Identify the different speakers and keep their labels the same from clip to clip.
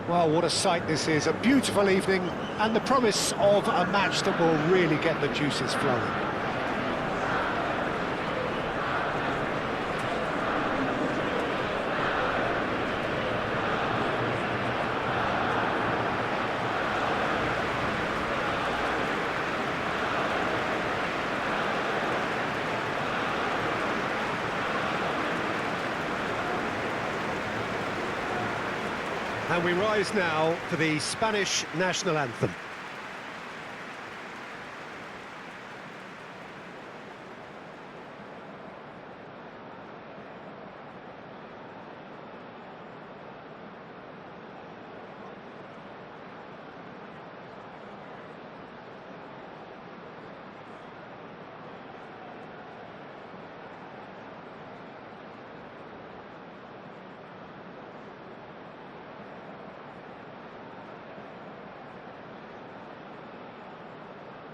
Speaker 1: Well, what a sight this is. A beautiful evening and the promise of a match that will really get the juices flowing. And we rise now for the Spanish national anthem.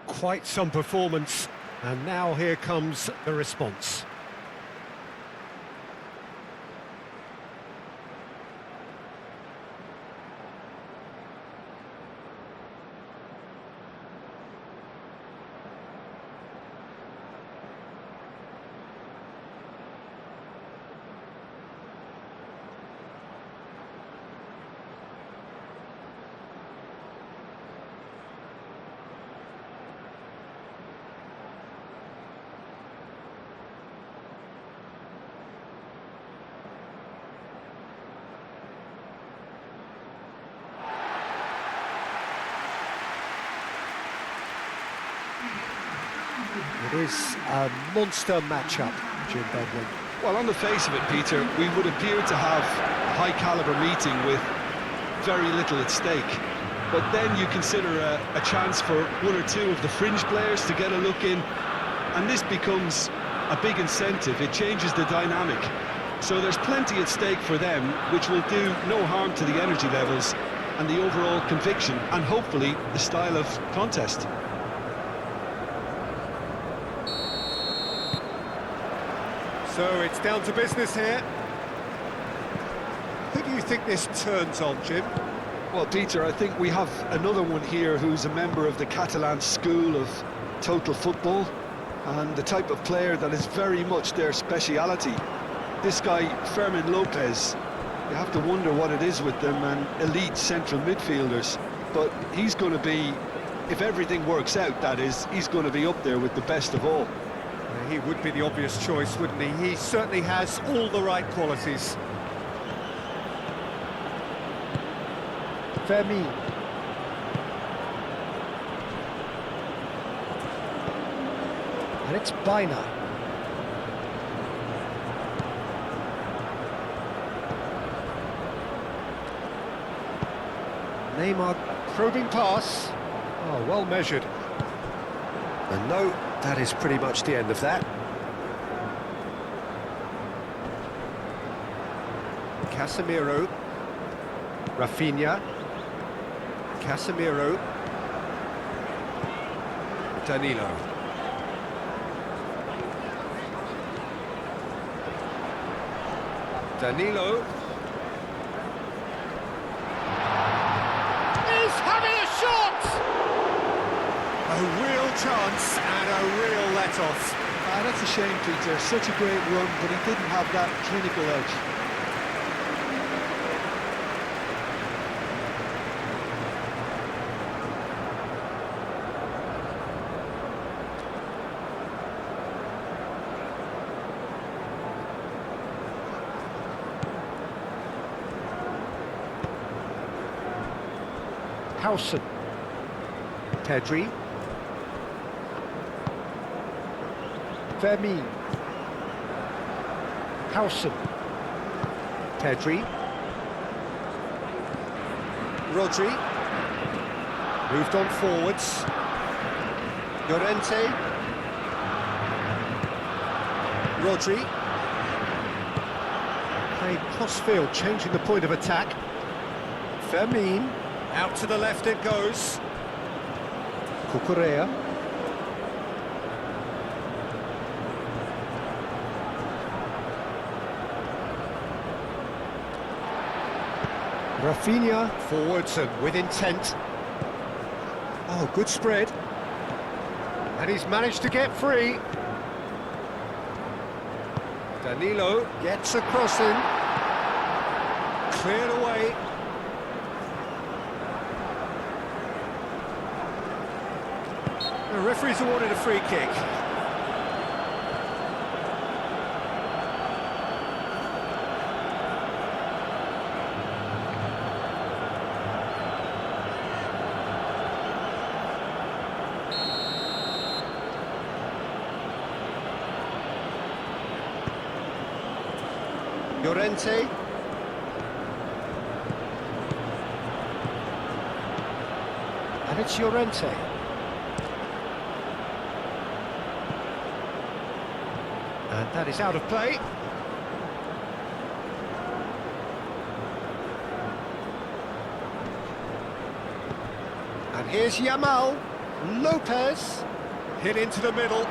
Speaker 1: Quite some performance, and now here comes the response. It is a monster matchup, Jim Bedlin.
Speaker 2: Well, on the face of it, Peter, we would appear to have a high-caliber meeting with very little at stake. But then you consider a chance for one or two of the fringe players to get a look in, and this becomes a big incentive. It changes the dynamic. So there's plenty at stake for them, which will do no harm to the energy levels and the overall conviction, and hopefully the style of contest.
Speaker 1: So it's down to business here. Who do you think this turns on, Jim?
Speaker 2: Well, Peter, I think we have another one here who's a member of the Catalan school of total football, and the type of player that is very much their speciality. This guy, Fermin Lopez, you have to wonder what it is with them and elite central midfielders. But he's going to be, if everything works out, that is, he's going to be up there with the best of all.
Speaker 1: He would be the obvious choice, wouldn't he? He certainly has all the right qualities. Fermin. And it's Baina. Neymar, probing pass. Oh, well measured. And no, that is pretty much the end of that. Casemiro. Rafinha. Casemiro. Danilo. Danilo. He's having a shot! A real chance and a real let-off.
Speaker 2: That's a shame, Peter. Such a great run, but he didn't have that clinical edge.
Speaker 1: Howson. Pedri. Fermin. Howson. Pedri. Rodri. Moved on forwards. Llorente. Rodri. Played cross-field, changing the point of attack. Fermin. Out to the left it goes. Cucurella. Rafinha forwards and with intent. Oh, good spread. And he's managed to get free. Danilo gets a crossing. Cleared away. The referee's awarded a free kick. Llorente. And it's Llorente. And that is out of play. And here's Yamal. Lopez. Hit into the middle.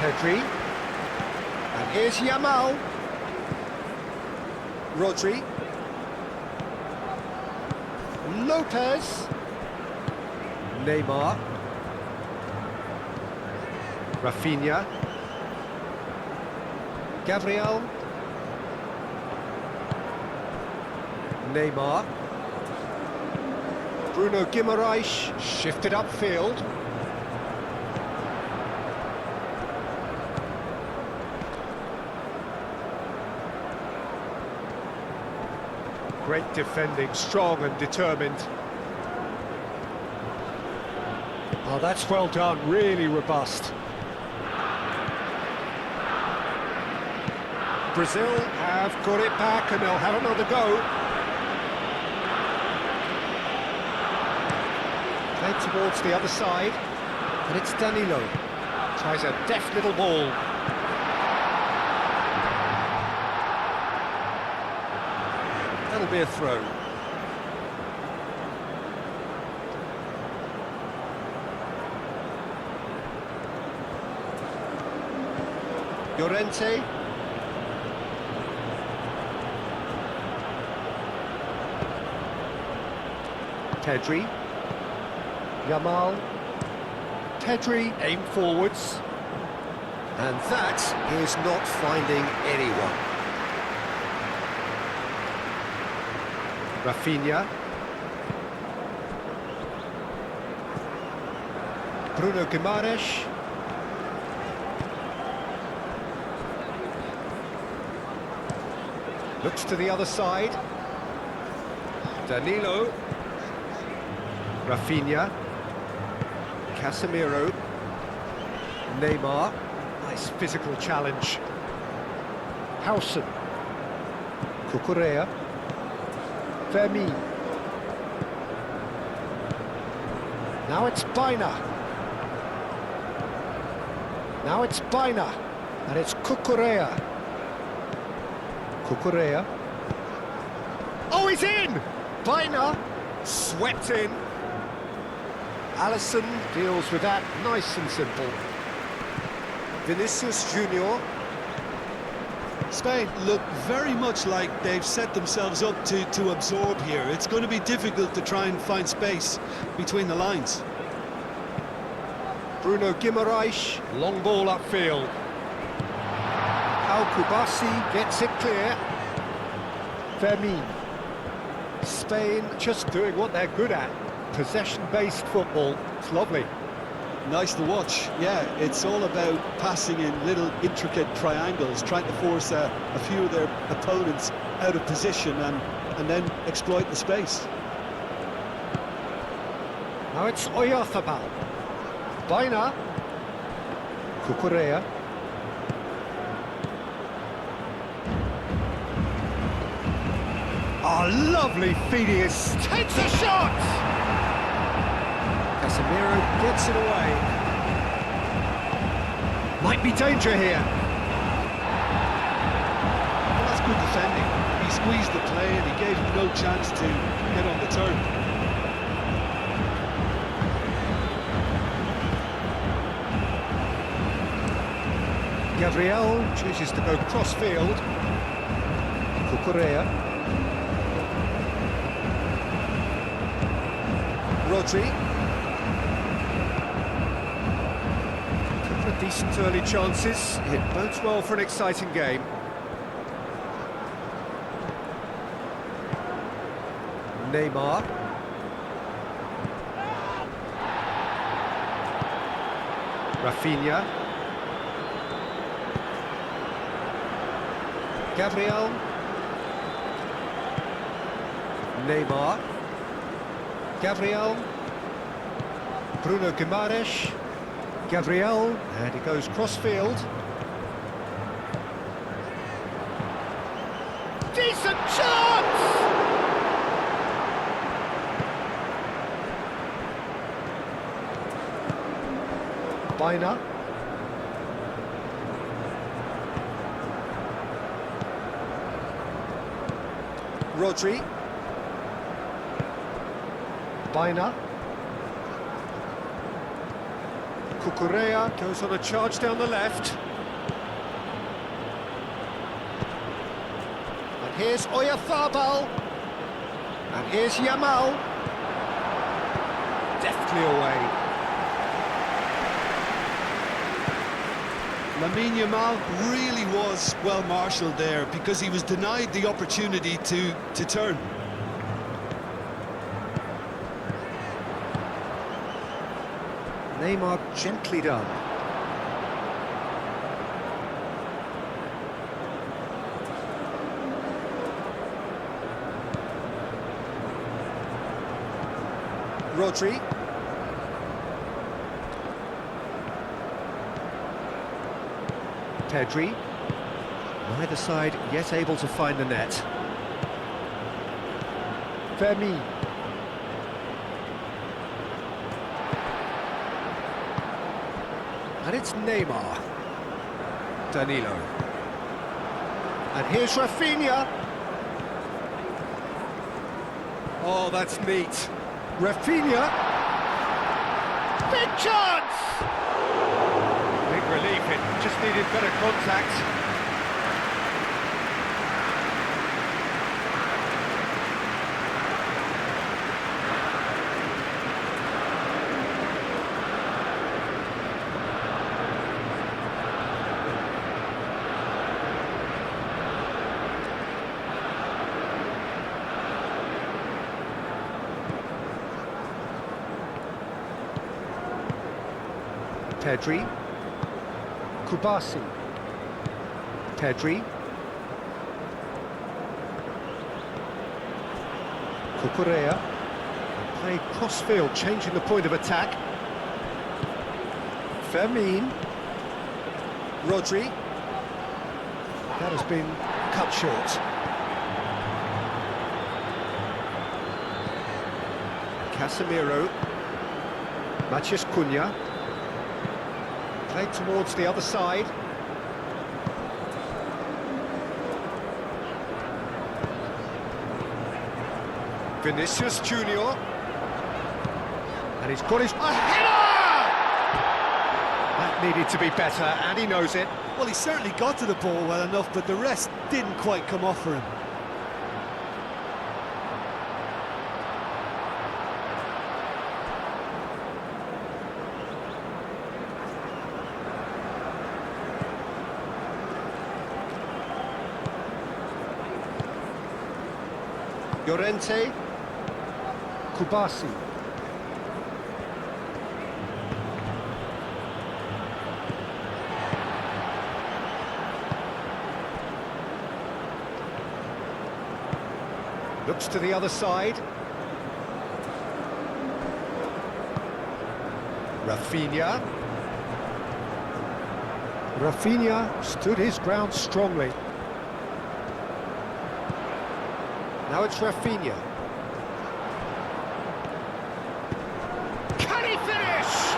Speaker 1: Pedri. And here's Yamal. Rodri. Lopez. Neymar. Rafinha. Gabriel. Neymar. Bruno Guimaraes shifted upfield. Great defending, strong and determined. Oh, that's well done, really robust. Brazil have got it back and they'll have another go. Played towards the other side, and it's Danilo. Tries a deft little ball. That'll be a throw. Llorente. Pedri. Yamal. Pedri aim forwards. And that is not finding anyone. Rafinha. Bruno Guimaraes. Looks to the other side. Danilo. Rafinha. Casemiro. Neymar. Nice physical challenge. Howson. Cucurella. Fermin. Now it's Baina. Now it's Baina. And it's Cucurella. Cucurella. Oh, he's in! Baina swept in. Alisson deals with that nice and simple. Vinicius Jr.
Speaker 2: Spain look very much like they've set themselves up to absorb here. It's going to be difficult to try and find space between the lines.
Speaker 1: Bruno Guimaraes, long ball upfield. Al Kubasi gets it clear. Fermin. Spain just doing what they're good at. Possession-based football. It's lovely.
Speaker 2: Nice to watch. Yeah, it's all about passing in little intricate triangles, trying to force a few of their opponents out of position and then exploit the space.
Speaker 1: Now it's Oyarzabal. Baina. Cucurella. Oh, lovely feed, he takes a shot! Casemiro gets it away. Might be danger here.
Speaker 2: Well, that's good defending. He squeezed the play and he gave him no chance to get on the turn.
Speaker 1: Gabriel chooses to go cross-field. Cucurella. Rodri. Couple of decent early chances. It bodes well for an exciting game. Neymar. Rafinha. Gabriel. Neymar. Gabriel. Bruno Guimaraes. Gabriel. And he goes cross-field. Decent chance! Baina. Rodri. Baina. Cucurella goes on a charge down the left. And here's Oyarzabal. And here's Yamal. Deftly away.
Speaker 2: Yamal really was well marshalled there because he was denied the opportunity to turn.
Speaker 1: Neymar gently done. Rodri. Pedri. Neither side yet able to find the net. Fermin. And it's Neymar. Danilo. And here's Rafinha. Oh, that's neat. Rafinha. Big chance! Big relief, it just needed better contact. Pedri. Kubasi. Pedri. Cucurella. Played cross-field, changing the point of attack. Fermin. Rodri. That has been cut short. Casemiro. Matheus Cunha. Played towards the other side. Vinicius Jr. And he's got his... A header! That needed to be better, and he knows it.
Speaker 2: Well, he certainly got to the ball well enough, but the rest didn't quite come off for him.
Speaker 1: Llorente. Kubasi. Looks to the other side. Rafinha. Rafinha stood his ground strongly. Now it's Rafinha. Can he finish?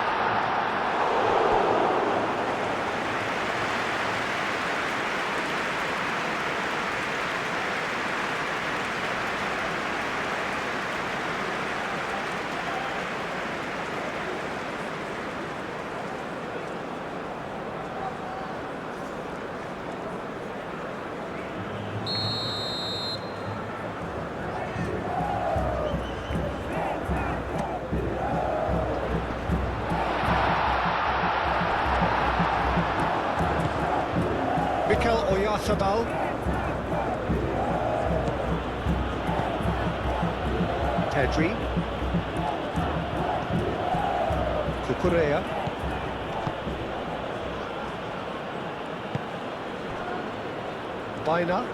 Speaker 1: Oyarzabal. Pedri. Cucurella. Baina.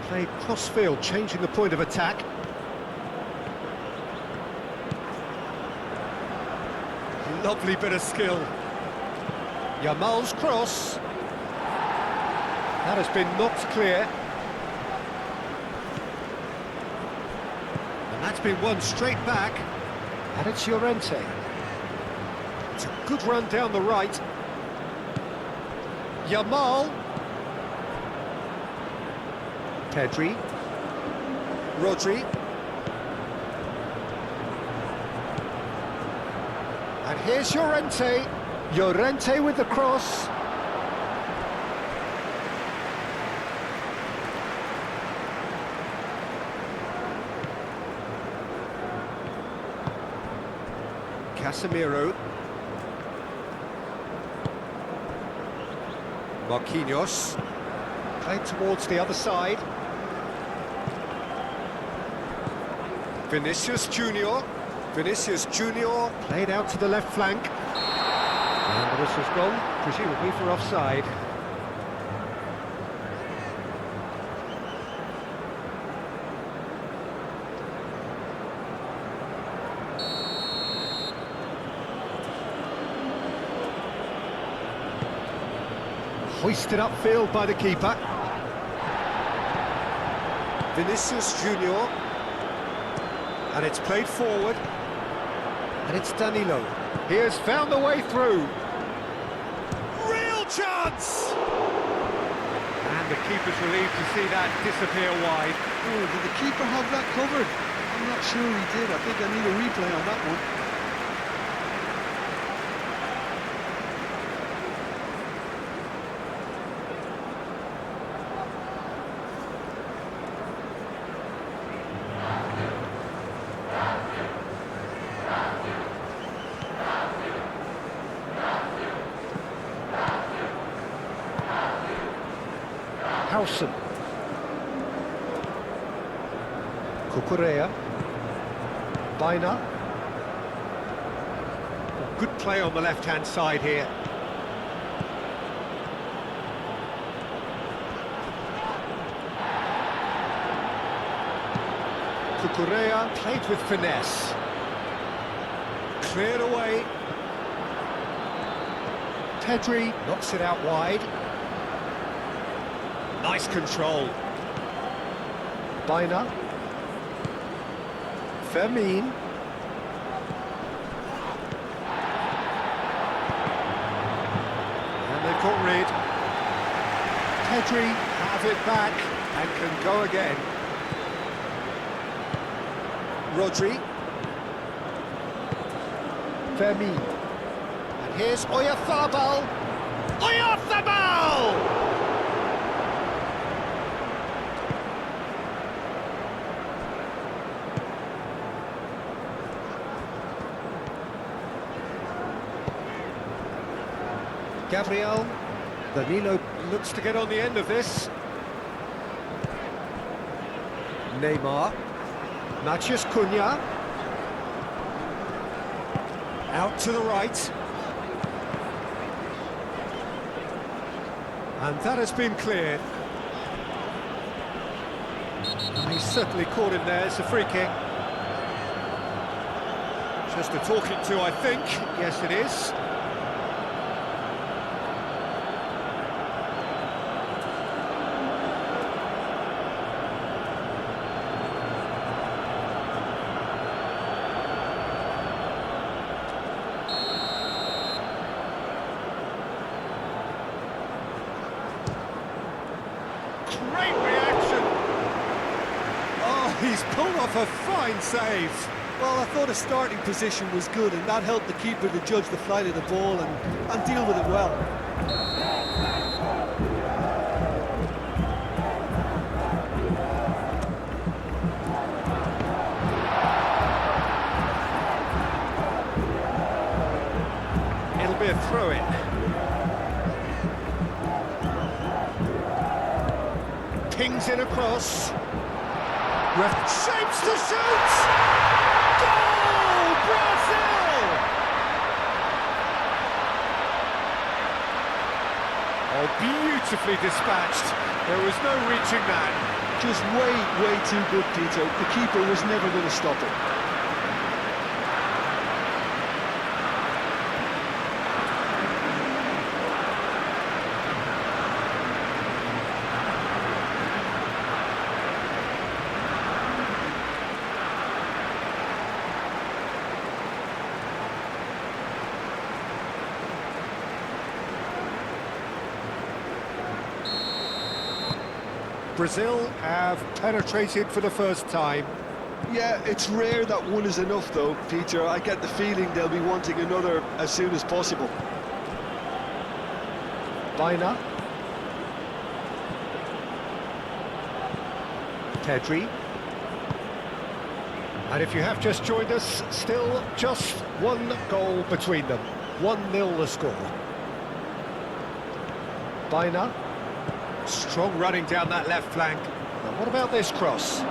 Speaker 1: Played cross-field, changing the point of attack. Lovely bit of skill. Yamal's cross. That has been knocked clear. And that's been won straight back. And it's Llorente. It's a good run down the right. Yamal. Pedri. Rodri. And here's Llorente. Llorente with the cross. Casemiro. Marquinhos. Played towards the other side. Vinicius Jr. Vinicius Jr. played out to the left flank. And the whistle's gone, presumably for offside. Hoisted upfield by the keeper. Vinicius Jr. And it's played forward. And it's Danilo. He has found the way through. Real chance! And the keeper's relieved to see that disappear wide.
Speaker 2: Oh, did the keeper have that covered? I'm not sure he did. I think I need a replay on that one.
Speaker 1: Howson. Cucurella. Baina. Good play on the left-hand side here. Cucurella played with finesse. Cleared away. Pedri knocks it out wide. Nice control. Baina. Fermin. And they've got rid. Pedri have it back and can go again. Rodri. Fermin. And here's Oyarzabal. Oyarzabal! Gabriel. Danilo looks to get on the end of this. Neymar. Matheus Cunha. Out to the right. And that has been cleared. And he's certainly caught him there. It's a free kick. Just a talking to, I think. Yes, it is. Great reaction! Oh, he's pulled off a fine save.
Speaker 2: Well, I thought his starting position was good, and that helped the keeper to judge the flight of the ball and deal with it well.
Speaker 1: It'll be a throw-in. Pings in across. Ref shapes to shoot! Goal! Brazil! Oh, beautifully dispatched. There was no reaching that.
Speaker 2: Just way too good, Peter. The keeper was never going to stop it.
Speaker 1: Brazil have penetrated for the first time.
Speaker 2: Yeah, it's rare that one is enough, though, Peter. I get the feeling they'll be wanting another as soon as possible.
Speaker 1: Baina. Pedri. And if you have just joined us, still just one goal between them. 1-0 the score. Baina. Strong running down that left flank. Now what about this cross?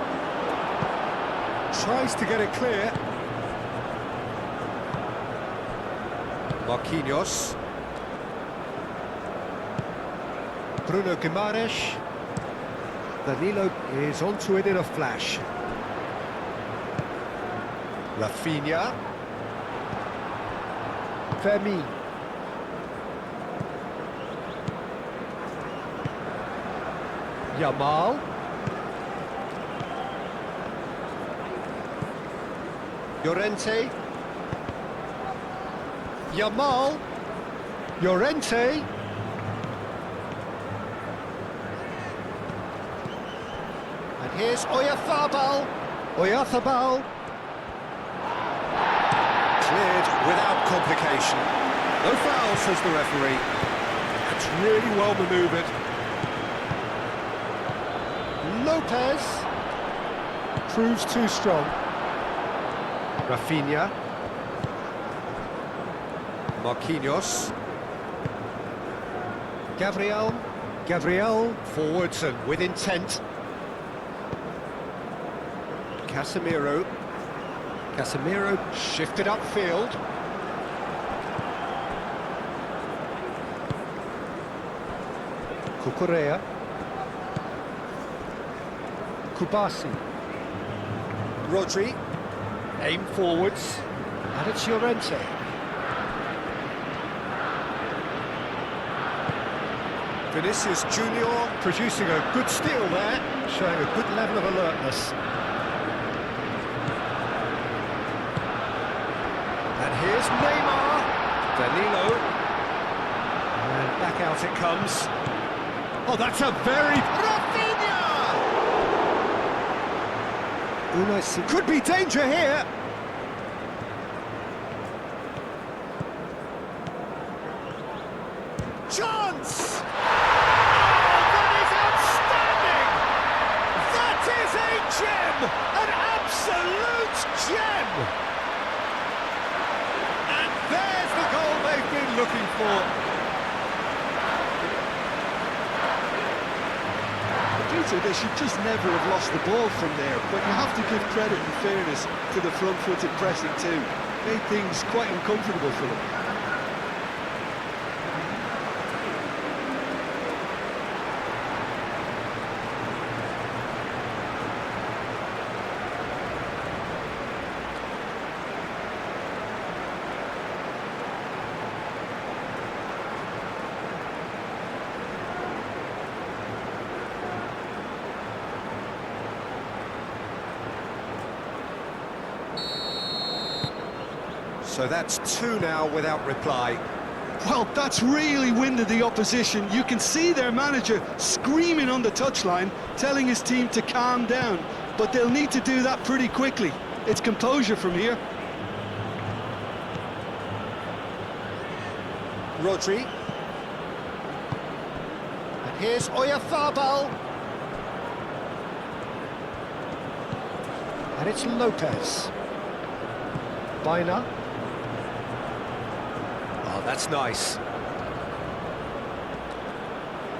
Speaker 1: Tries to get it clear. Marquinhos. Bruno Guimaraes. Danilo is onto it in a flash. Rafinha. Fermin. Yamal. Llorente. Yamal. Llorente. And here's Oyarzabal. Oyarzabal. Cleared without complication. No foul, says the referee. That's really well manoeuvred. Lopez proves too strong. Rafinha. Marquinhos. Gabriel forwards and with intent. Casemiro shifted upfield. Cucurella. Kubasi. Rodri. Aim forwards. And it's Llorente. Vinicius Jr. producing a good steal there, showing a good level of alertness. And here's Neymar. Danilo. And back out it comes. Oh, that's a very... Rafinha! Unai could be danger here. Chance! Oh, that is outstanding! That is a gem! An absolute gem! And there's the goal they've been looking for.
Speaker 2: Peter, they should just never have lost the ball from there, but you have to give credit and fairness to the front-footed pressing too. Made things quite uncomfortable for them.
Speaker 1: So that's two now without reply.
Speaker 2: Well, that's really winded the opposition. You can see their manager screaming on the touchline, telling his team to calm down. But they'll need to do that pretty quickly. It's composure from here.
Speaker 1: Rodri. And here's Oyarzabal. And it's Lopez. Baina. Oh, that's nice.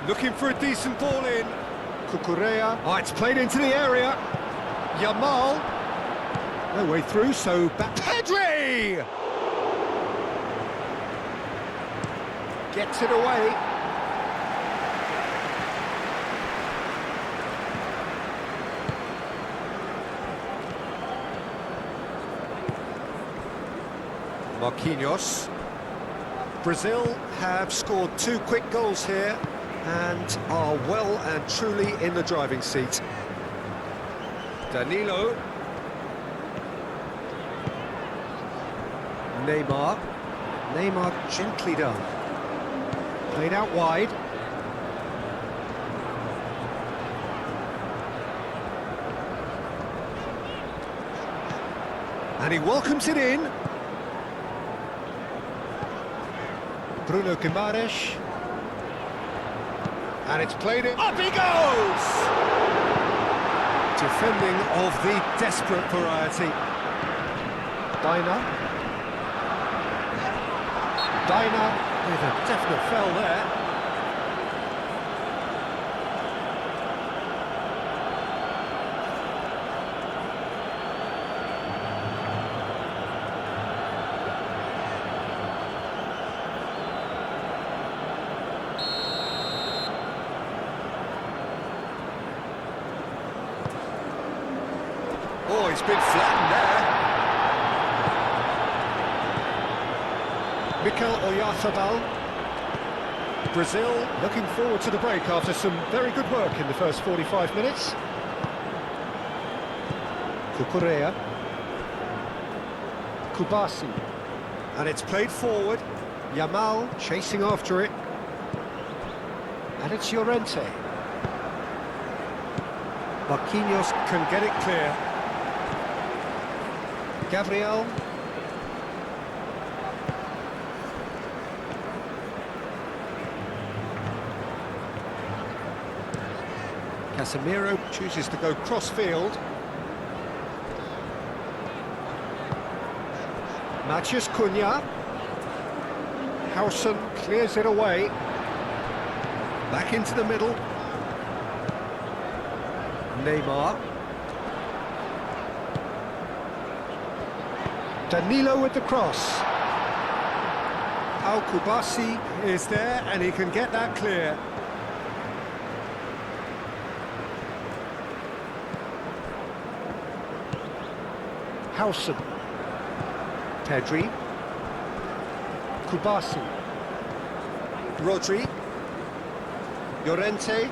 Speaker 1: Looking for a decent ball in. Cucurella. Oh, it's played into the area. Yamal. No way through, so back. Pedri! Gets it away. Marquinhos. Brazil have scored 2 quick goals here and are well and truly in the driving seat. Danilo. Neymar. Neymar gently done. Played out wide. And he welcomes it in. Bruno Guimaraes. And it's played it. Up he goes! Defending of the desperate variety. Dyna with a definite foul there. Oh, he's been flattened there. Mikel Oyarzabal. Brazil looking forward to the break after some very good work in the first 45 minutes. Cucurella. Kubasi. And it's played forward. Yamal chasing after it. And it's Llorente. Marquinhos can get it clear. Gabriel. Casemiro chooses to go cross-field. Matheus Cunha. Howson clears it away. Back into the middle. Neymar. Danilo with the cross. Kubasi is there and he can get that clear. Howson. Pedri. Kubasi. Rodri. Llorente.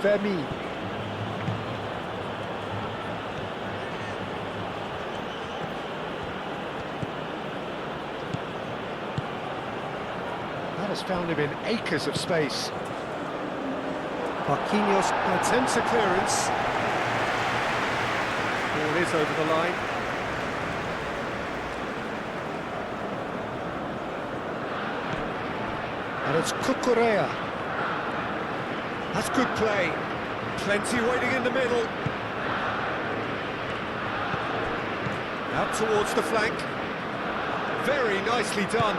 Speaker 1: Vermi. That has found him in acres of space. Marquinhos attempts a clearance. Ball is over the line. And it's Cucurella. That's good play. Plenty waiting in the middle. Out towards the flank. Very nicely done.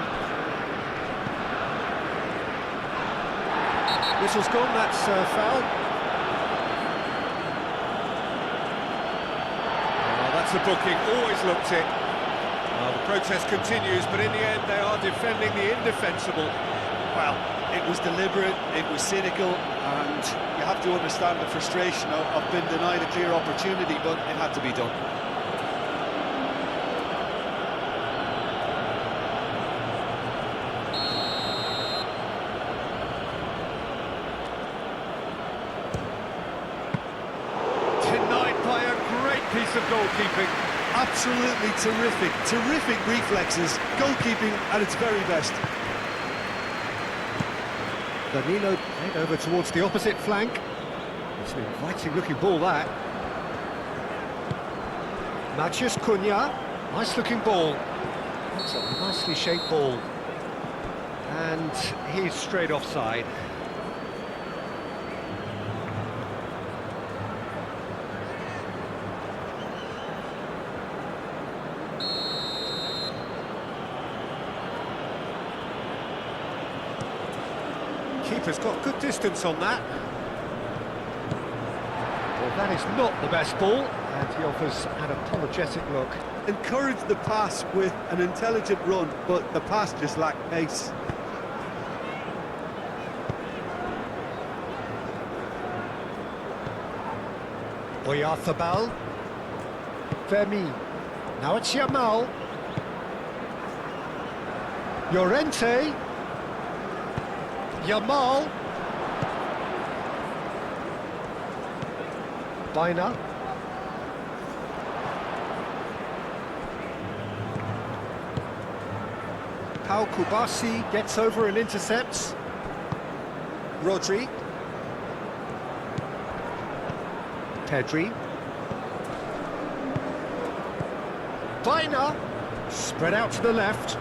Speaker 1: Whistle's gone, that's foul. Oh, that's a booking, always looked it. Well, the protest continues, but in the end they are defending the indefensible.
Speaker 2: Well, it was deliberate, it was cynical, and you have to understand the frustration of being denied a clear opportunity, but it had to be done.
Speaker 1: Denied by a great piece of goalkeeping.
Speaker 2: Absolutely terrific reflexes, goalkeeping at its very best.
Speaker 1: Danilo head over towards the opposite flank. It's an inviting looking ball, that. Matheus Cunha, nice looking ball. That's a nicely shaped ball. And he's straight offside. Keeper's got good distance on that. Well, that is not the best ball, and he offers an apologetic look.
Speaker 3: Encouraged the pass with an intelligent run, but the pass just lacked pace.
Speaker 1: Oyarzabal. Fermin. Now it's Yamal. Llorente. Yamal. Bina. Pau Kubasi gets over and intercepts. Rodri. Pedri. Bina. Spread out to the left.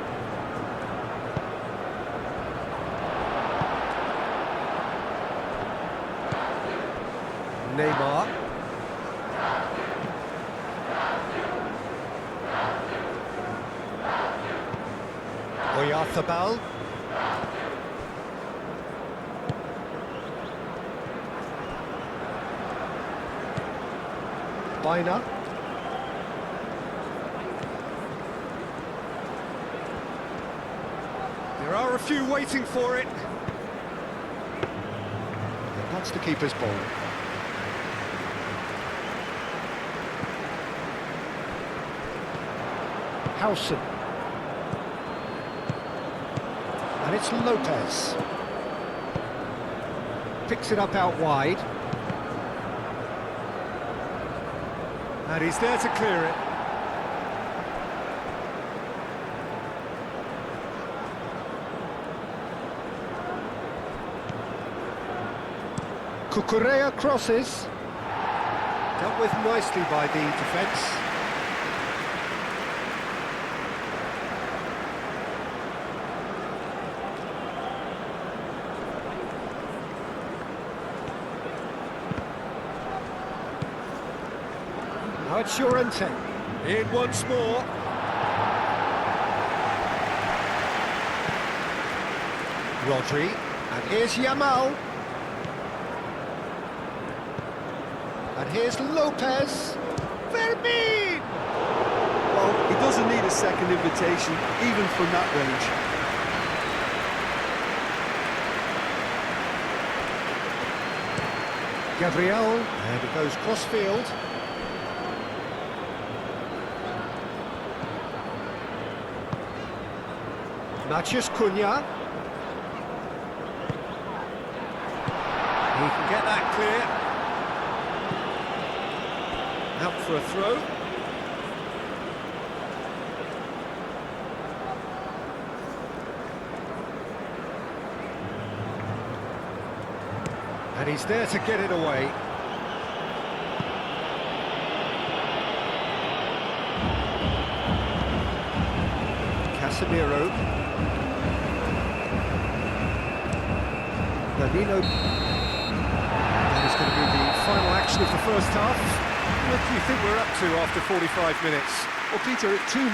Speaker 1: Neymar. Oyarzabal. Bina. There are a few waiting for it. That's the keeper's ball. Howson. And it's Lopez. Picks it up out wide. And he's there to clear it. Cucurella crosses. Dealt with nicely by the defence. Now it's Llorente. In once more. Rodri. And here's Yamal. And here's Lopez. Fermin!
Speaker 3: Well, he doesn't need a second invitation, even from that range.
Speaker 1: Gabriel, and it goes cross-field. Matheus Cunha. He can get that clear. Out for a throw. And he's there to get it away. Casemiro. Danilo. That is going to be the final action of the first half. What do you think we're up to after 45 minutes?
Speaker 2: Well, Peter, at 2-0,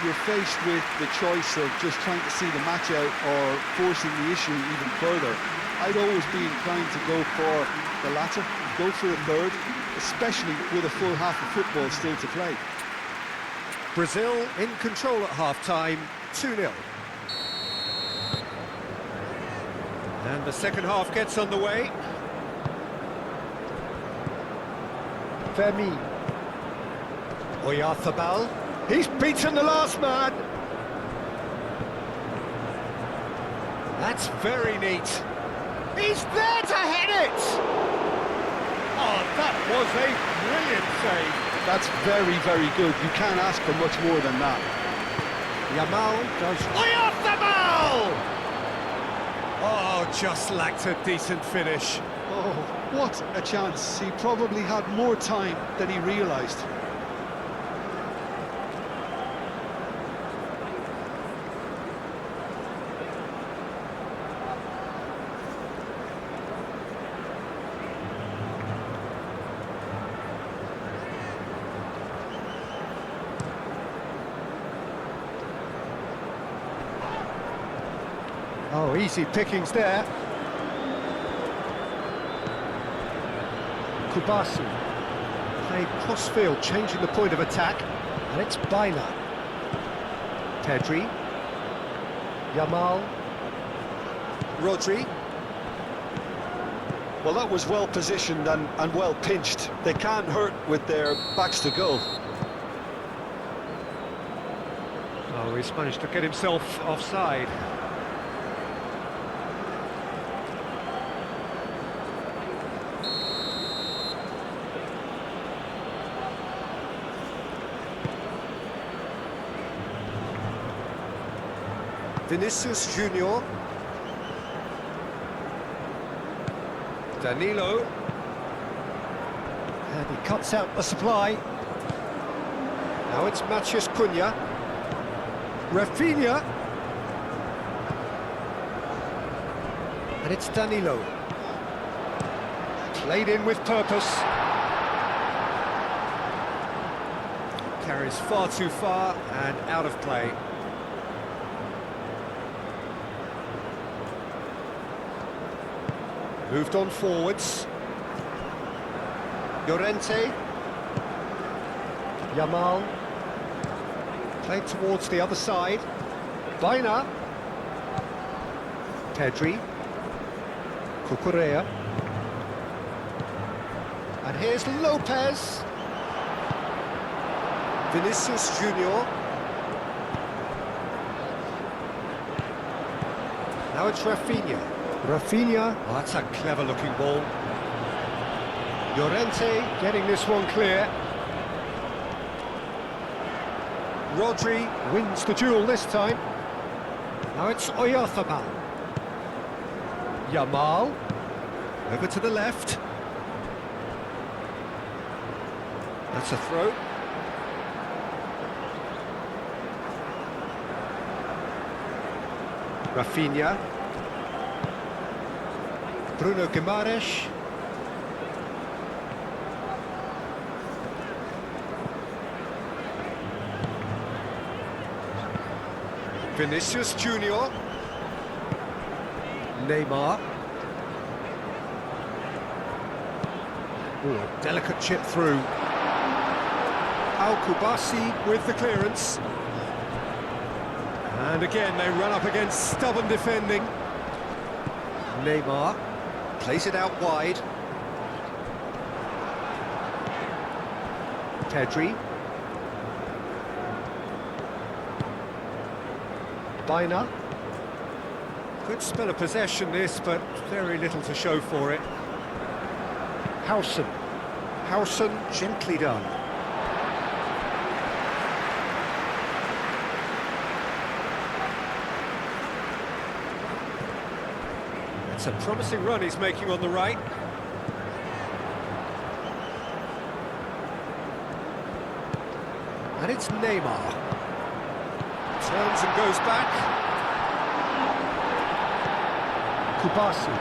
Speaker 2: you're faced with the choice of just trying to see the match out or forcing the issue even further. I'd always be inclined to go for the latter, go for a third, especially with a full half of football still to play.
Speaker 1: Brazil in control at half-time, 2-0. And the second half gets underway. Fermin. Oyarzabal. He's beaten the last man. That's very neat. He's there to head it! Oh, that was a brilliant save.
Speaker 2: That's very, very good. You can't ask for much more than that.
Speaker 1: Yamal does... Oyarzabal! Oh, just lacked a decent finish.
Speaker 2: Oh, what a chance. He probably had more time than he realised.
Speaker 1: Oh, easy pickings there. Kubasi. Played cross-field, changing the point of attack. And it's Baina. Pedri. Yamal. Rodri.
Speaker 3: Well, that was well positioned and well pinched. They can't hurt with their backs to goal.
Speaker 1: Oh, he's managed to get himself offside. Vinicius Jr. Danilo. And he cuts out the supply. Now it's Matheus Cunha. Rafinha. And it's Danilo. Played in with purpose. Carries far too far and out of play. Moved on forwards. Llorente. Yamal. Played towards the other side. Baina. Pedri. Cucurella. And here's Lopez. Vinicius Jr. Now it's Rafinha. Rafinha, oh, that's a clever-looking ball. Llorente getting this one clear. Rodri wins the duel this time. Now it's Oyarzabal. Yamal, over to the left. That's a throw. Rafinha. Bruno Guimaraes. Vinicius Jr. Neymar. Oh, a delicate chip through. Kubasi with the clearance. And again, they run up against stubborn defending. Neymar plays it out wide. Pedri. Baina. Good spell of possession this, but very little to show for it. Howson. Howson gently done. It's a promising run he's making on the right. And it's Neymar. Turns and goes back. Kubasi.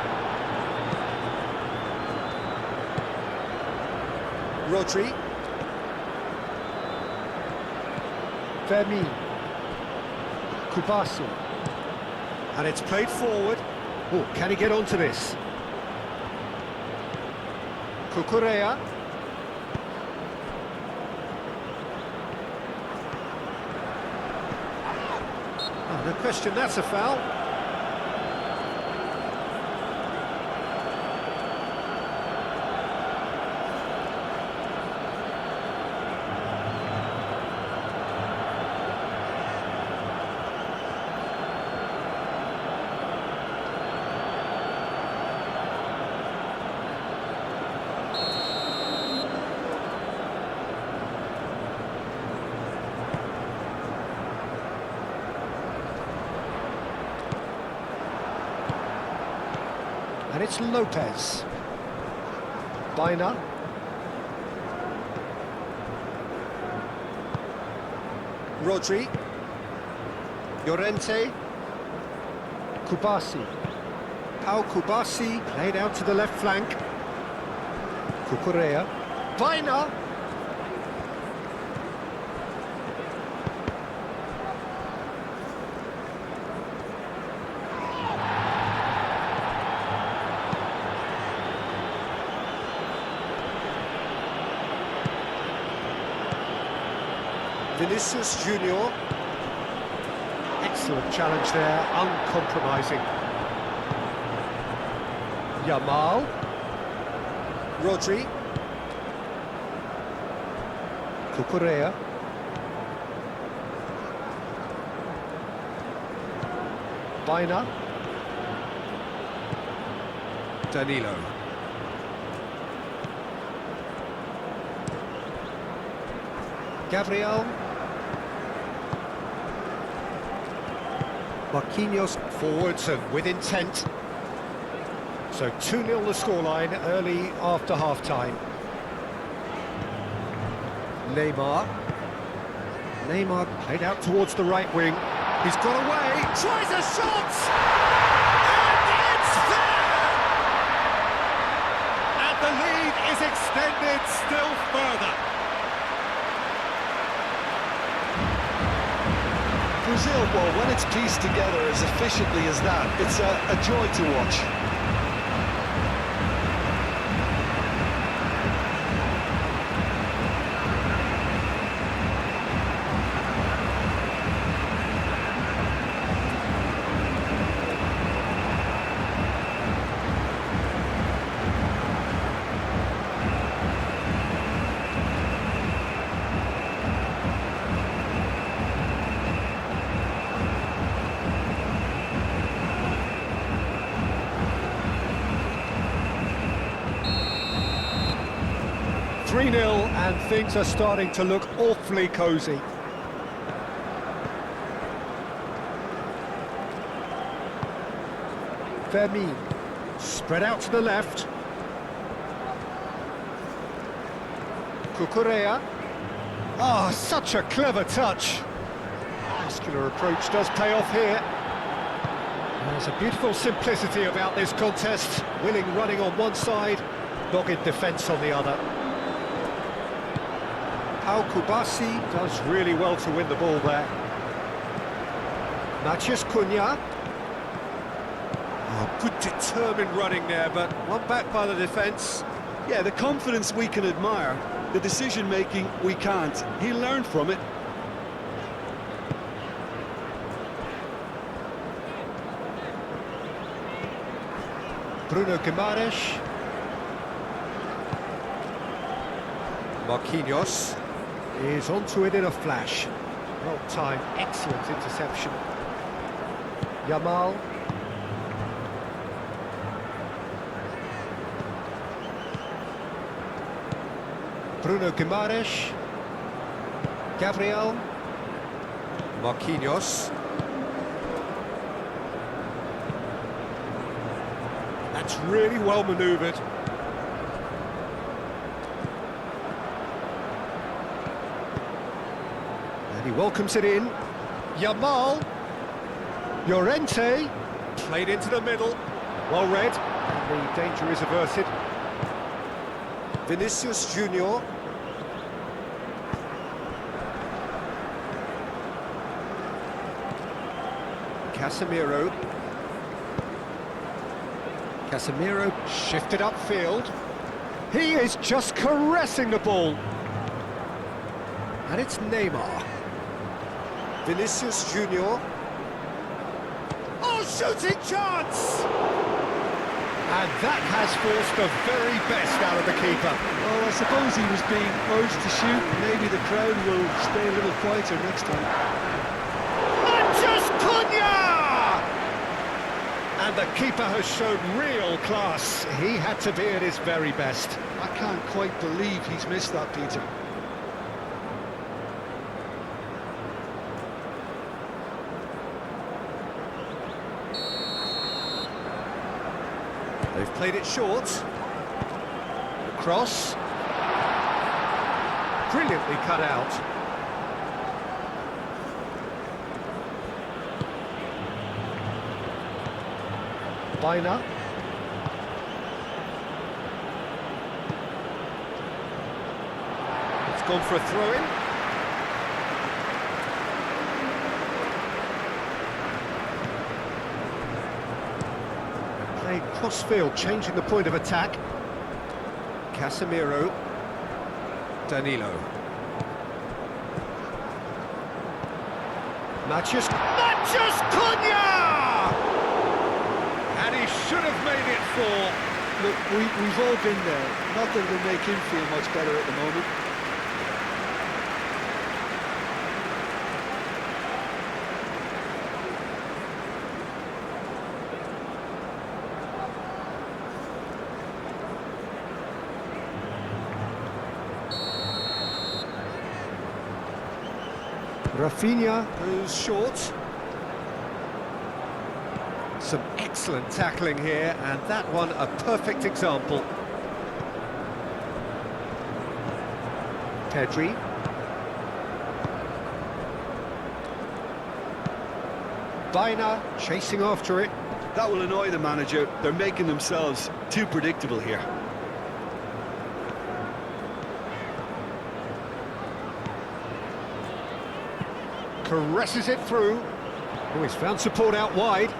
Speaker 1: Rodri. Fermin. Kubasi. And it's played forward. Oh, can he get onto this? Cucurella. Oh, no question, that's a foul. And it's Lopez. Baina. Rodri. Llorente. Kubasi. Kubasi played out to the left flank. Cucurella. Baina. Vinicius Jr. Excellent challenge there, uncompromising. Yamal. Rodri. Cucurella. Baina. Danilo. Gabriel. Marquinhos forwards and with intent. So 2-0 the scoreline early after half-time. Neymar. Neymar played out towards the right wing. He's got away, tries a shot! And it's there! And the lead is extended still further.
Speaker 2: Brazil, well, when it's pieced together as efficiently as that, it's a joy to watch.
Speaker 1: 3-0 and things are starting to look awfully cosy. Fermin, spread out to the left. Cucurella. Ah, such a clever touch. Muscular approach does pay off here. There's a beautiful simplicity about this contest. Willing running on one side, dogged defence on the other. Kubasi does really well to win the ball there. Matheus Cunha. Oh, good determined running there, but one back by the defence.
Speaker 3: Yeah, the confidence we can admire, the decision-making we can't. He'll learn from it.
Speaker 1: Bruno Guimaraes. Marquinhos is onto it in a flash. Well timed, excellent interception. Yamal. Bruno Guimaraes. Gabriel. Marquinhos. That's really well manoeuvred. And he welcomes it in. Yamal. Llorente. Played into the middle. Well read. And the danger is averted. Vinicius Jr. Casemiro. Casemiro shifted upfield. He is just caressing the ball. And it's Neymar. Vinicius Jr. Oh, shooting chance! And that has forced the very best out of the keeper.
Speaker 3: Well, I suppose he was being urged to shoot. Maybe the crowd will stay a little quieter next time.
Speaker 1: Matheus Cunha! And the keeper has shown real class. He had to be at his very best.
Speaker 2: I can't quite believe he's missed that, Peter.
Speaker 1: They've played it short. The cross. Brilliantly cut out. Baina. It's gone for a throw-in. Played cross-field, changing the point of attack. Casemiro. Danilo. Matches Cunha! And he should have made it 4.
Speaker 3: Look, we've all been there. Not that it'll make him feel much better at the moment.
Speaker 1: Rafinha goes short. Some excellent tackling here, and that one a perfect example. Pedri. Baina chasing after it.
Speaker 2: That will annoy the manager. They're making themselves too predictable here.
Speaker 1: Caresses it through. Oh, he's found support out wide.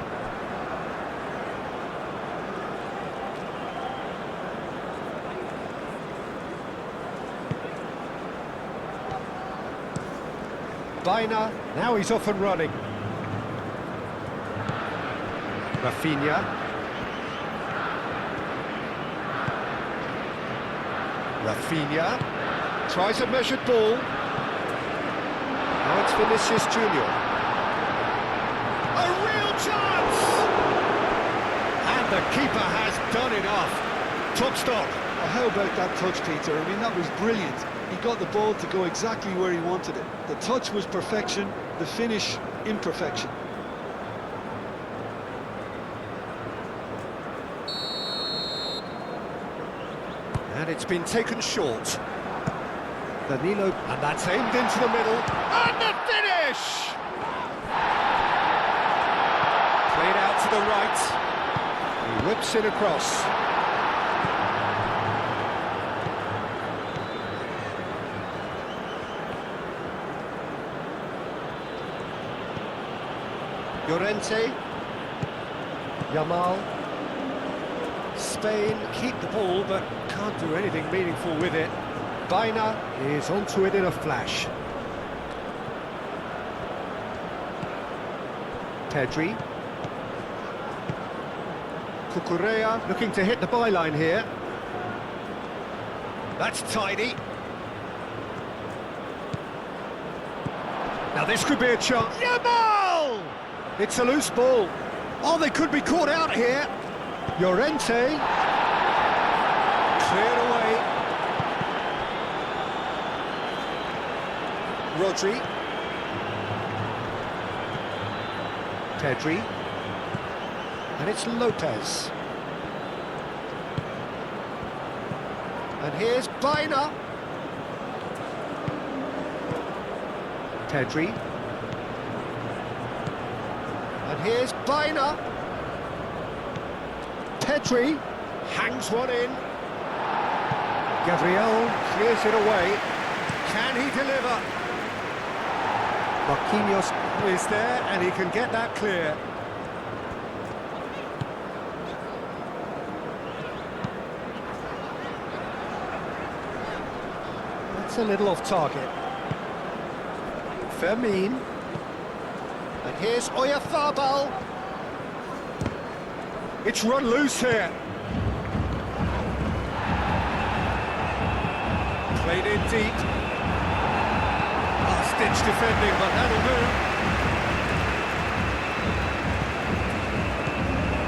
Speaker 1: Baina, now he's off and running. Rafinha. Rafinha tries a measured ball. Now it's Vinicius Jr. A real chance! And the keeper has done enough. Top stop.
Speaker 3: Oh, how about that touch, Peter? I mean, that was brilliant. He got the ball to go exactly where he wanted it. The touch was perfection, the finish, imperfection.
Speaker 1: And it's been taken short. Danilo, and that's aimed into the middle. And the finish! Played out to the right. He whips it across. Llorente. Yamal. Spain keep the ball, but can't do anything meaningful with it. Baina is onto it in a flash. Pedri. Cucurella looking to hit the byline here. That's tidy. Now this could be a chance. Yamal! It's a loose ball. Oh, they could be caught out here. Llorente. Cleared away. Rodri. Pedri. And it's Lopez. And here's Baina. Pedri. And here's Baina. Pedri hangs one in. Gabriel clears it away. Can he deliver? Marquinhos is there, and he can get that clear. That's a little off target. Fermin. And here's Oyarzabal. It's run loose here. Played in deep. Last-ditch defending, but that'll do.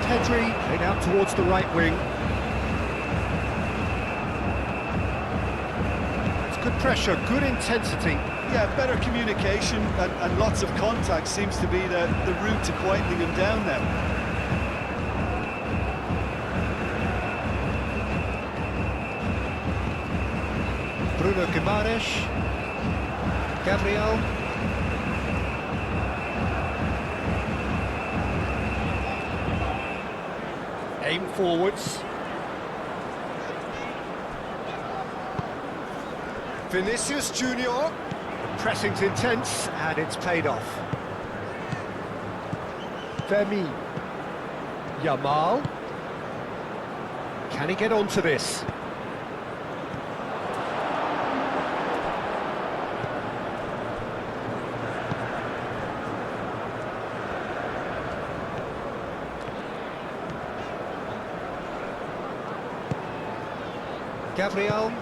Speaker 1: Pedri played out towards the right wing. It's good pressure, good intensity.
Speaker 2: Yeah, better communication and lots of contact seems to be the route to quietening him down now.
Speaker 1: Bruno Guimaraes. Gabriel. Aim forwards. Vinicius Jr. Pressing's intense, and it's paid off. Fermin. Yamal. Can he get onto this? Gabriel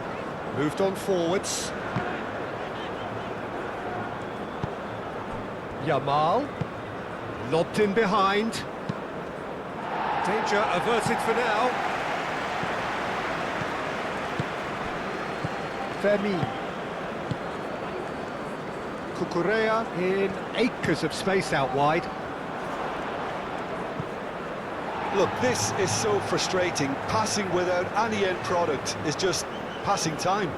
Speaker 1: moved on forwards. Yamal lobbed in behind. Danger averted for now. Fermin. Cucurella in acres of space out wide.
Speaker 3: Look, this is so frustrating. Passing without any end product is just passing time.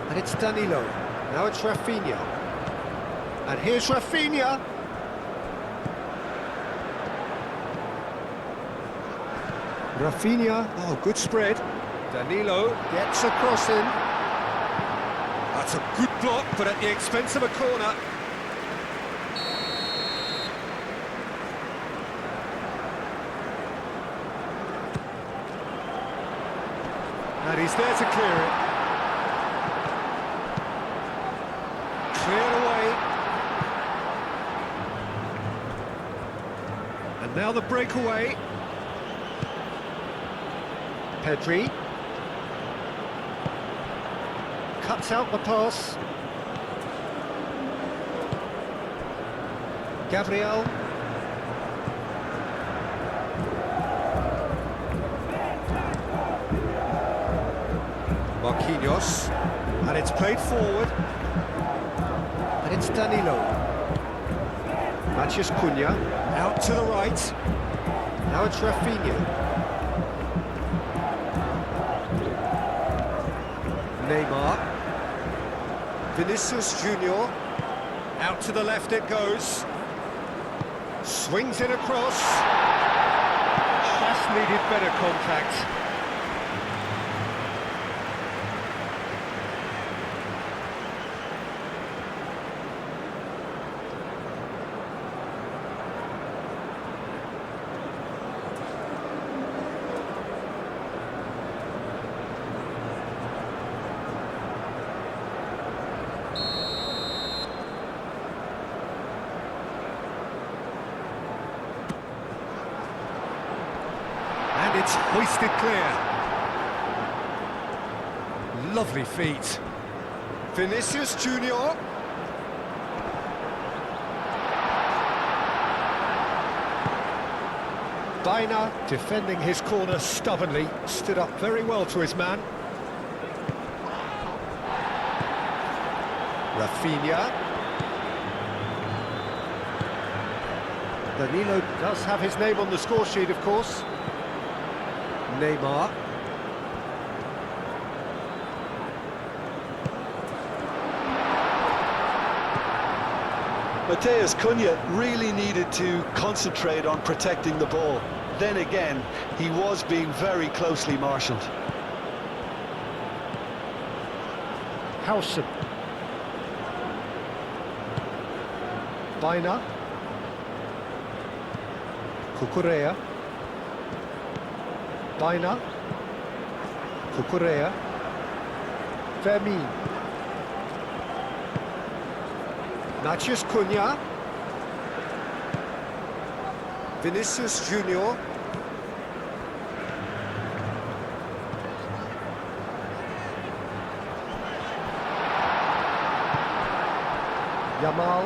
Speaker 1: And it's Danilo. Now it's Rafinha. And here's Rafinha. Rafinha, oh, good spread. Danilo gets a cross in. That's a good block, but at the expense of a corner. And he's there to clear it. Cleared away. And now the breakaway. Pedri. Cuts out the pass. Gabriel. Marquinhos. And it's played forward. And it's Danilo. Matheus Cunha. Out to the right. Now it's Rafinha. Neymar. Vinicius Jr. Out to the left it goes. Swings it across. Just needed better contact. And it's hoisted clear. Lovely feet. Vinicius Jr. Baina defending his corner stubbornly, stood up very well to his man. Rafinha. Danilo does have his name on the score sheet, of course. Neymar.
Speaker 3: Matheus Cunha really needed to concentrate on protecting the ball. Then again, he was being very closely marshalled.
Speaker 1: Howson. Baina. Cucurella. Baina. Cucurella. Fermin. Matheus Cunha. Vinicius Jr. Yamal.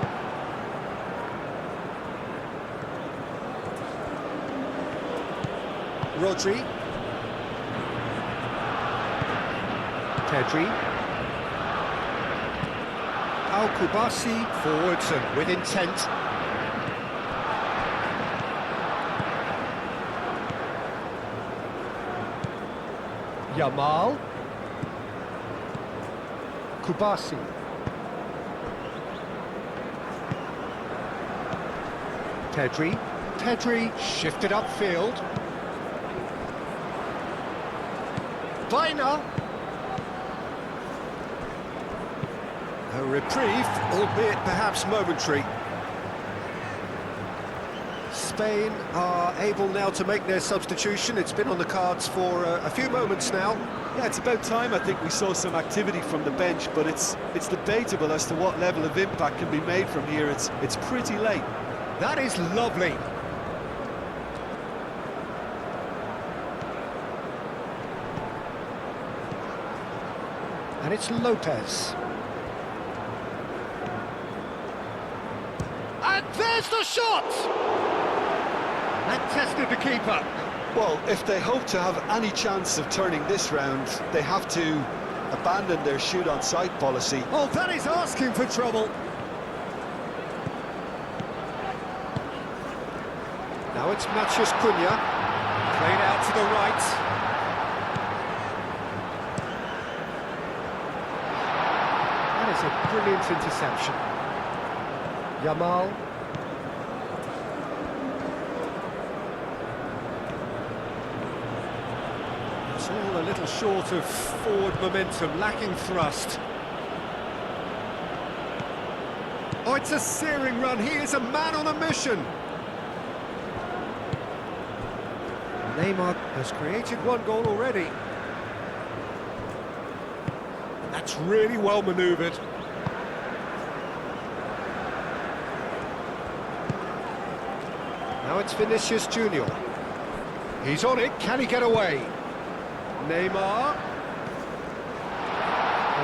Speaker 1: Rodri. Pedri. Al-Kubasi forwards and with intent. Yamal. Kubasi. Pedri. Pedri shifted upfield. Baina. A reprieve, albeit perhaps momentary. Spain are able now to make their substitution. It's been on the cards for a few moments now.
Speaker 3: Yeah, it's about time I think we saw some activity from the bench, but it's debatable as to what level of impact can be made from here. It's pretty late.
Speaker 1: That is lovely. And it's Lopez. And there's the shot! That tested the keeper.
Speaker 3: Well, if they hope to have any chance of turning this round, they have to abandon their shoot-on-sight policy.
Speaker 1: Oh, that is asking for trouble. Now it's Matheus Cunha, played out to the right. That is a brilliant interception. Yamal. It's all a little short of forward momentum, lacking thrust. Oh, it's a searing run. He is a man on a mission. Neymar has created one goal already. That's really well manoeuvred. Now it's Vinicius Jr. He's on it. Can he get away? Neymar.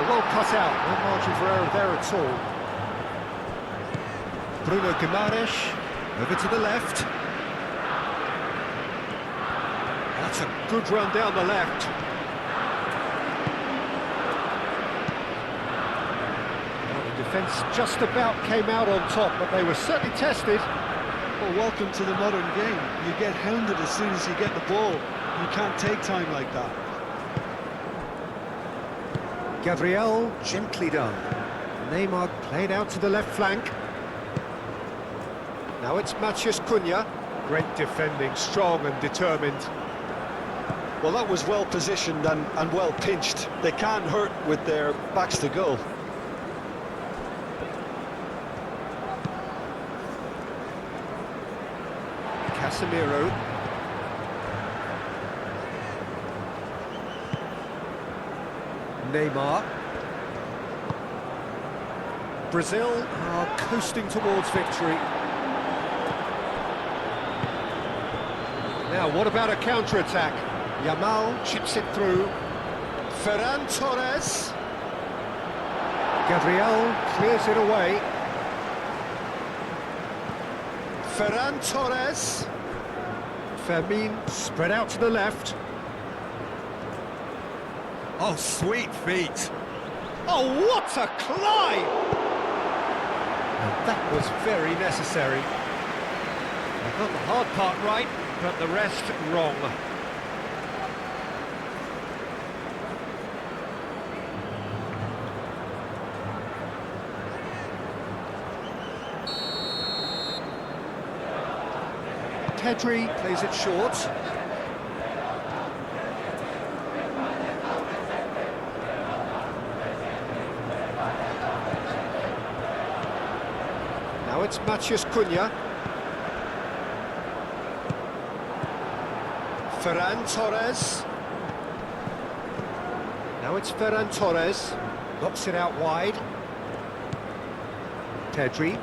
Speaker 1: Well cut out. No margin for error there at all. Bruno Guimaraes over to the left. That's a good run down the left. Well, the defence just about came out on top, but they were certainly tested.
Speaker 3: Well, welcome to the modern game. You get hounded as soon as you get the ball. You can't take time like that.
Speaker 1: Gabriel, gently done. Neymar played out to the left flank. Now it's Matheus Cunha. Great defending, strong and determined.
Speaker 3: Well, that was well positioned and well pinched. They can't hurt with their backs to goal.
Speaker 1: Casemiro. Neymar. Brazil are coasting towards victory. Now, what about a counter-attack? Yamal chips it through. Ferran Torres. Gabriel clears it away. Ferran Torres. Fermin spread out to the left. Oh, sweet feet. Oh, what a climb! And that was very necessary. They got the hard part right, but the rest wrong. Pedri plays it short. Now it's Matheus Cunha. Ferran Torres. Now it's Ferran Torres. Knocks it out wide. Pedri.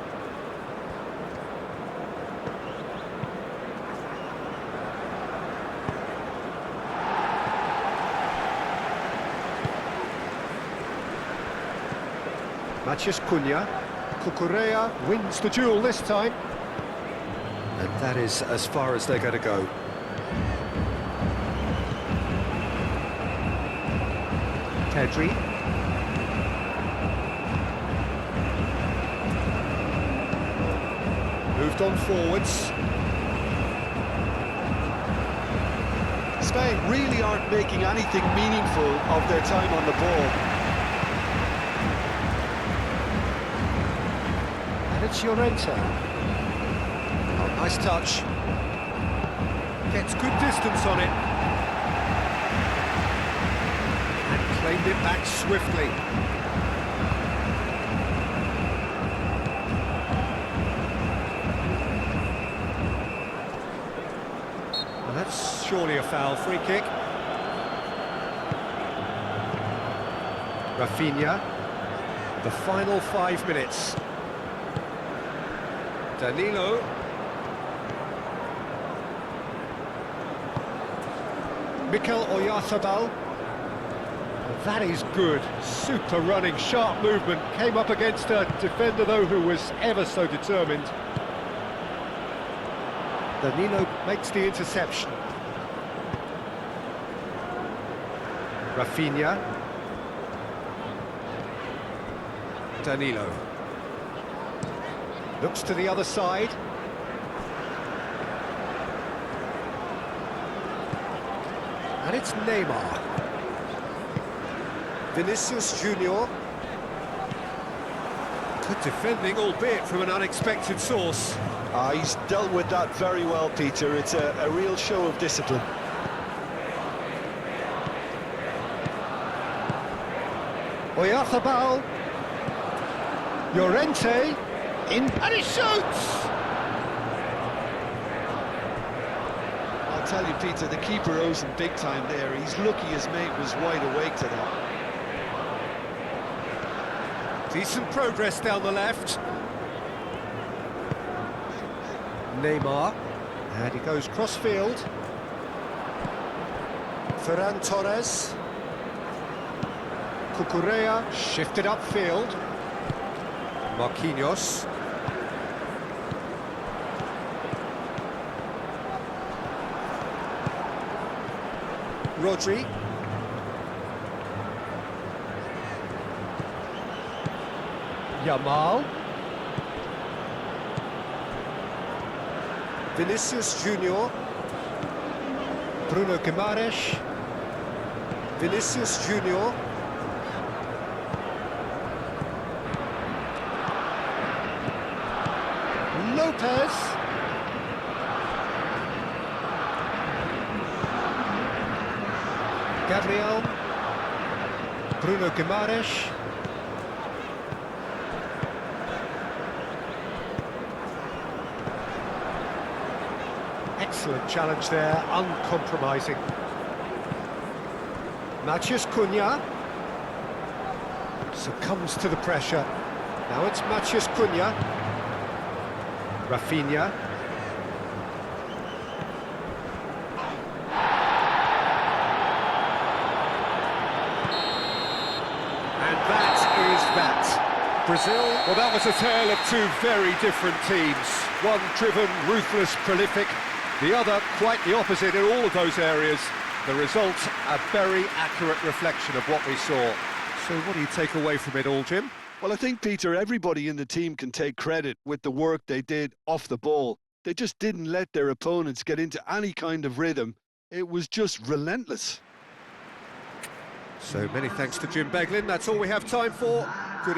Speaker 1: Matheus Cunha. Cucurella wins the duel this time. And that is as far as they're going to go. Pedri. Moved on forwards.
Speaker 3: Spain really aren't making anything meaningful of their time on the ball.
Speaker 1: It's Llorente. Oh, nice touch. Gets good distance on it. And claimed it back swiftly. surely a foul. Free kick. Rafinha. The final 5 minutes. Danilo. Mikel Oyarzabal. That is good. Super running, sharp movement. Came up against a defender, though, who was ever so determined. Danilo makes the interception. Rafinha. Danilo. Looks to the other side. And it's Neymar. Vinicius Jr. Good defending, albeit from an unexpected source.
Speaker 3: He's dealt with that very well, Peter. It's a real show of discipline.
Speaker 1: Oyarzabal. Llorente. And he shoots!
Speaker 3: I'll tell you, Peter, the keeper owes him big time there. He's lucky his mate was wide awake to that.
Speaker 1: Decent progress down the left. Neymar. And he goes cross-field. Ferran Torres. Cucurella shifted upfield. Marquinhos. Rodri. Yamal. Vinicius Jr. Bruno Guimaraes. Vinicius Jr. Lopez. Gabriel. Bruno Guimaraes. Excellent challenge there, uncompromising. Matheus Cunha succumbs to the pressure. Now it's Matheus Cunha. Rafinha. And that is that. Brazil, well, that was a tale of two very different teams. One driven, ruthless, prolific. The other, quite the opposite in all of those areas. The result, a very accurate reflection of what we saw. So what do you take away from it all, Jim?
Speaker 3: Well, I think, Peter, everybody in the team can take credit with the work they did off the ball. They just didn't let their opponents get into any kind of rhythm. It was just relentless.
Speaker 1: So many thanks to Jim Beglin. That's all we have time for. Good